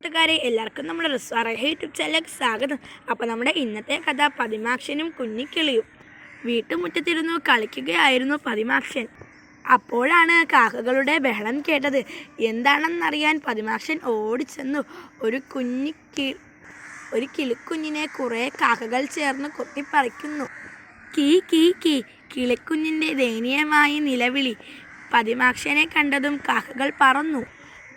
കൂട്ടുകാരെ എല്ലാവർക്കും നമ്മുടെ റിസ്വാറഹ യൂട്യൂബ് ചാനലിലേക്ക് സ്വാഗതം. അപ്പോൾ നമ്മുടെ ഇന്നത്തെ കഥ പതിമാക്ഷനും കുഞ്ഞിക്കിളിയും. വീട്ടുമുറ്റത്തിരുന്നു കളിക്കുകയായിരുന്നു പതിമാക്ഷൻ. അപ്പോഴാണ് കാക്കകളുടെ ബഹളം കേട്ടത്. എന്താണെന്നറിയാൻ പതിമാക്ഷൻ ഓടിച്ചെന്നു. ഒരു കിളിക്കുഞ്ഞിനെ കുറേ കാക്കകൾ ചേർന്ന് കൊത്തിപ്പറിക്കുന്നു. കീ കീ കീ. കിളിക്കുഞ്ഞിൻ്റെ ദയനീയമായ നിലവിളി. പതിമാക്ഷനെ കണ്ടതും കാക്കകൾ പറന്നു.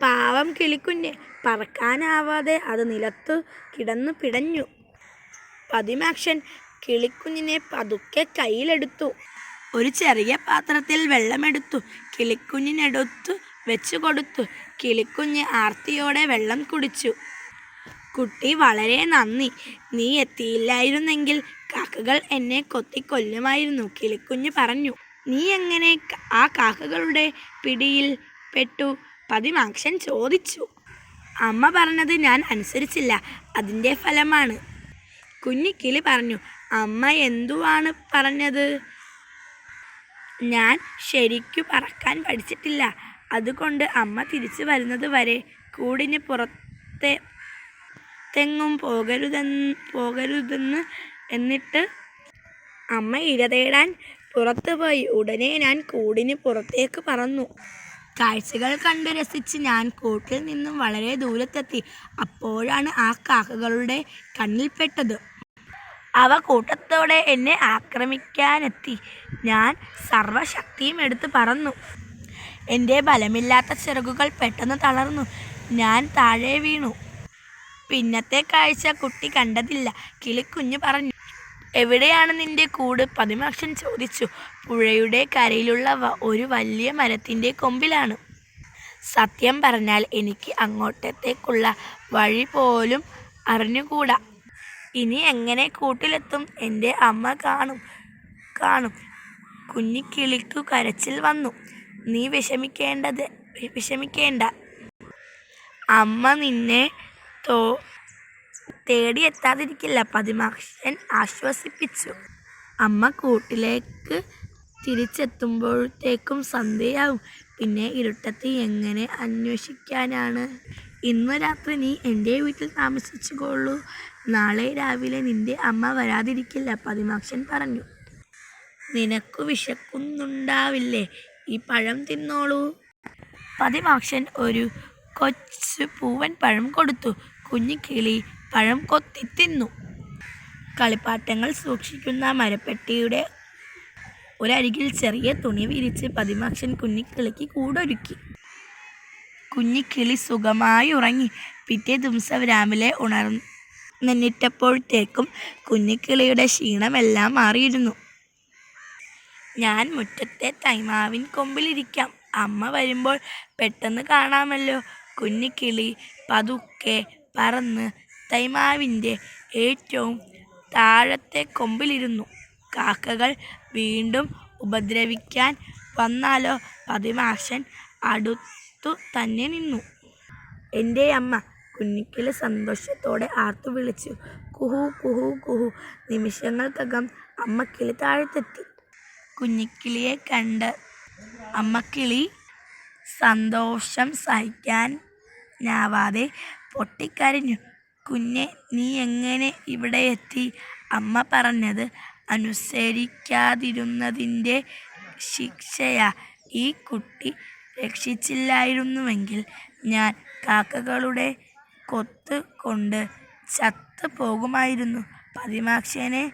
പാവം കിളിക്കുഞ്ഞ്. പറക്കാനാവാതെ അത് നിലത്തു കിടന്നു പിടഞ്ഞു. പതിമാക്ഷൻ കിളിക്കുഞ്ഞിനെ പതുക്കെ കയ്യിലെടുത്തു. ഒരു ചെറിയ പാത്രത്തിൽ വെള്ളമെടുത്തു കിളിക്കുഞ്ഞിനെടുത്തു വെച്ചു കൊടുത്തു. കിളിക്കുഞ്ഞ് ആർത്തിയോടെ വെള്ളം കുടിച്ചു. കുട്ടി, വളരെ നന്ദി. നീ എത്തിയില്ലായിരുന്നെങ്കിൽ കാക്കകൾ എന്നെ കൊത്തിക്കൊല്ലുമായിരുന്നു, കിളിക്കുഞ്ഞ് പറഞ്ഞു. നീ എങ്ങനെ ആ കാക്കകളുടെ പിടിയിൽ പെട്ടു? പതിമാക്ഷൻ ചോദിച്ചു. അമ്മ പറഞ്ഞത് ഞാൻ അനുസരിച്ചില്ല, അതിൻ്റെ ഫലമാണ്, കുഞ്ഞിക്കിളി പറഞ്ഞു. അമ്മ എന്തുവാണ് പറഞ്ഞത്? ഞാൻ ശരിക്കു പറക്കാൻ പഠിച്ചിട്ടില്ല, അതുകൊണ്ട് അമ്മ തിരിച്ചു വരുന്നത് വരെ കൂടിന് പുറത്തെങ്ങും പോകരുതെന്ന്. എന്നിട്ട് അമ്മ ഇര തേടാൻ പുറത്തു പോയി. ഉടനെ ഞാൻ കൂടിന് പുറത്തേക്ക് പറന്നു. കാഴ്ചകൾ കണ്ടു രസിച്ച് ഞാൻ കൂട്ടിൽ നിന്നും വളരെ ദൂരത്തെത്തി. അപ്പോഴാണ് ആ കാക്കകളുടെ കണ്ണിൽപ്പെട്ടത്. അവ കൂട്ടത്തോടെ എന്നെ ആക്രമിക്കാനെത്തി. ഞാൻ സർവശക്തിയും എടുത്ത് പറന്നു. എൻ്റെ ബലമില്ലാത്ത ചിറകുകൾ പെട്ടെന്ന് തളർന്നു. ഞാൻ താഴെ വീണു. പിന്നത്തെ കാഴ്ച കുട്ടി കണ്ടതില്ല, കിളിക്കുഞ്ഞ് പറഞ്ഞു. എവിടെയാണ് നിന്റെ കൂട്? പതിമാക്ഷൻ ചോദിച്ചു. പുഴയുടെ കരയിലുള്ള ഒരു വലിയ മരത്തിൻ്റെ കൊമ്പിലാണ്. സത്യം പറഞ്ഞാൽ എനിക്ക് അങ്ങോട്ടത്തേക്കുള്ള വഴി പോലും അറിഞ്ഞുകൂടാ. ഇനി എങ്ങനെ കൂട്ടിലെത്തും? എൻ്റെ അമ്മ കാണും. കുഞ്ഞിക്കിളിക്കു കരച്ചിൽ വന്നു. നീ വിഷമിക്കേണ്ട, അമ്മ നിന്നെ തേടിയെത്താതിരിക്കില്ല, പതിമാക്ഷൻ ആശ്വസിപ്പിച്ചു. അമ്മ കൂട്ടിലേക്ക് തിരിച്ചെത്തുമ്പോഴത്തേക്കും സന്ധ്യയാവും. പിന്നെ ഇരുട്ടത്ത് എങ്ങനെ അന്വേഷിക്കാനാണ്? ഇന്ന് രാത്രി നീ എൻ്റെ വീട്ടിൽ താമസിച്ചുകൊള്ളൂ. നാളെ രാവിലെ നിന്റെ അമ്മ വരാതിരിക്കില്ല, പതിമാക്ഷൻ പറഞ്ഞു. നിനക്കു വിശക്കുന്നുണ്ടാവില്ലേ? ഈ പഴം തിന്നോളൂ. പതിമാക്ഷൻ ഒരു കൊച്ചു പൂവൻ പഴം കൊടുത്തു. കുഞ്ഞിക്കിളി പഴം കൊത്തി തിന്നു. കളിപ്പാട്ടങ്ങൾ സൂക്ഷിക്കുന്ന മരപ്പെട്ടിയുടെ ഒരരികിൽ ചെറിയ തുണി വിരിച്ച് പതിമാക്ഷൻ കുഞ്ഞിക്കിളിക്ക് കൂടൊരുക്കി. കുഞ്ഞിക്കിളി സുഖമായി ഉറങ്ങി. പിറ്റേ ദിവസം രാവിലെ ഉണർന്നെണീറ്റപ്പോഴത്തേക്കും കുഞ്ഞിക്കിളിയുടെ ക്ഷീണമെല്ലാം മാറിയിരുന്നു. ഞാൻ മുറ്റത്തെ തൈമാവിൻ കൊമ്പിലിരിക്കാം, അമ്മ വരുമ്പോൾ പെട്ടെന്ന് കാണാമല്ലോ. കുഞ്ഞിക്കിളി പതുക്കെ പറന്ന് തൈമാവിൻ്റെ ഏറ്റവും താഴത്തെ കൊമ്പിലിരുന്നു. കാക്കകൾ വീണ്ടും ഉപദ്രവിക്കാൻ വന്നാലോ? പതിമാക്ഷൻ അടുത്തു തന്നെ നിന്നു. എൻ്റെ അമ്മ! കുഞ്ഞിക്കിളി സന്തോഷത്തോടെ ആർത്തു വിളിച്ചു. കുഹു കുഹു കുഹു. നിമിഷങ്ങൾക്കകം അമ്മക്കിളി താഴത്തെത്തി. കുഞ്ഞിക്കിളിയെ കണ്ട് അമ്മക്കിളി സന്തോഷം സഹിക്കാനാവാതെ പൊട്ടിക്കരഞ്ഞു. കുഞ്ഞെ, നീ എങ്ങനെ ഇവിടെ എത്തി? അമ്മ പറഞ്ഞത് അനുസരിക്കാതിരുന്നതിൻ്റെ ശിക്ഷയാ. ഈ കുട്ടി രക്ഷിച്ചില്ലായിരുന്നുവെങ്കിൽ ഞാൻ കാക്കകളുടെ കൊത്ത് കൊണ്ട് ചത്തു പോകുമായിരുന്നു, പതിമാക്ഷനെ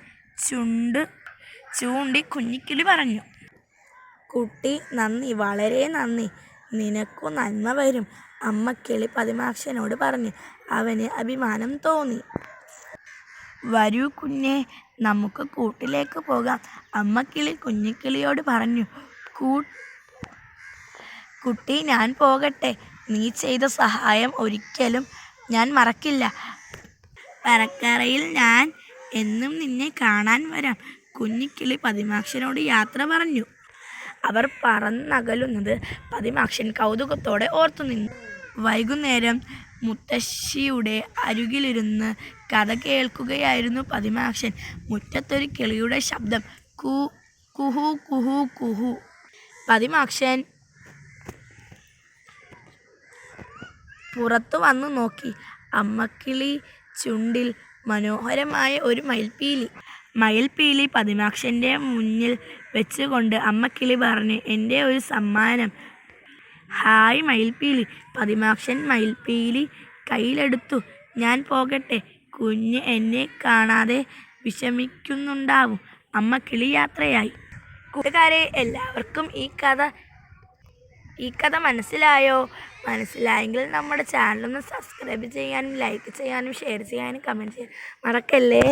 ചൂണ്ടി കുഞ്ഞിക്കിളി പറഞ്ഞു. കുട്ടി, നന്ദി, വളരെ നന്ദി. നിനക്കു നന്മ വരും, അമ്മക്കിളി പതിമാക്ഷനോട് പറഞ്ഞു. അവന് അഭിമാനം തോന്നി. വരൂ കുഞ്ഞെ, നമുക്ക് കൂട്ടിലേക്ക് പോകാം, അമ്മക്കിളി കുഞ്ഞിക്കിളിയോട് പറഞ്ഞു. കുട്ടി, ഞാൻ പോകട്ടെ? നീ ചെയ്ത സഹായം ഒരിക്കലും ഞാൻ മറക്കില്ല. പറക്കറയിൽ ഞാൻ എന്നും നിന്നെ കാണാൻ വരാം, കുഞ്ഞിക്കിളി പതിമാക്ഷനോട് യാത്ര പറഞ്ഞു. അവർ പറന്നകലുന്നത് പതിമാക്ഷൻ കൗതുകത്തോടെ ഓർത്തുനിന്നു. വൈകുന്നേരം മുത്തശ്ശിയുടെ അരികിലിരുന്ന് കഥ കേൾക്കുകയായിരുന്നു പതിമാക്ഷൻ. മുറ്റത്തൊരു കിളിയുടെ ശബ്ദം. കുഹു കുഹു കുഹു. പതിമാക്ഷൻ പുറത്തു വന്നു നോക്കി. അമ്മക്കിളി ചുണ്ടിൽ മനോഹരമായ ഒരു മയിൽപ്പീലി പതിമാക്ഷൻ്റെ മുന്നിൽ വെച്ചുകൊണ്ട് അമ്മക്കിളി പറഞ്ഞു, എൻ്റെ ഒരു സമ്മാനം. ഹായ് മയിൽപ്പീലി. പതിമാക്ഷൻ മയിൽപ്പീലി കയ്യിലെടുത്തു. ഞാൻ പോകട്ടെ, കുഞ്ഞ് എന്നെ കാണാതെ വിഷമിക്കുന്നുണ്ടാവും. അമ്മക്കിളി യാത്രയായി. കൂട്ടുകാരെ, എല്ലാവർക്കും ഈ കഥ മനസ്സിലായോ? മനസ്സിലായെങ്കിൽ നമ്മുടെ ചാനലൊന്ന് സബ്സ്ക്രൈബ് ചെയ്യാനും ലൈക്ക് ചെയ്യാനും ഷെയർ ചെയ്യാനും കമൻറ്റ് ചെയ്യാനും മറക്കല്ലേ.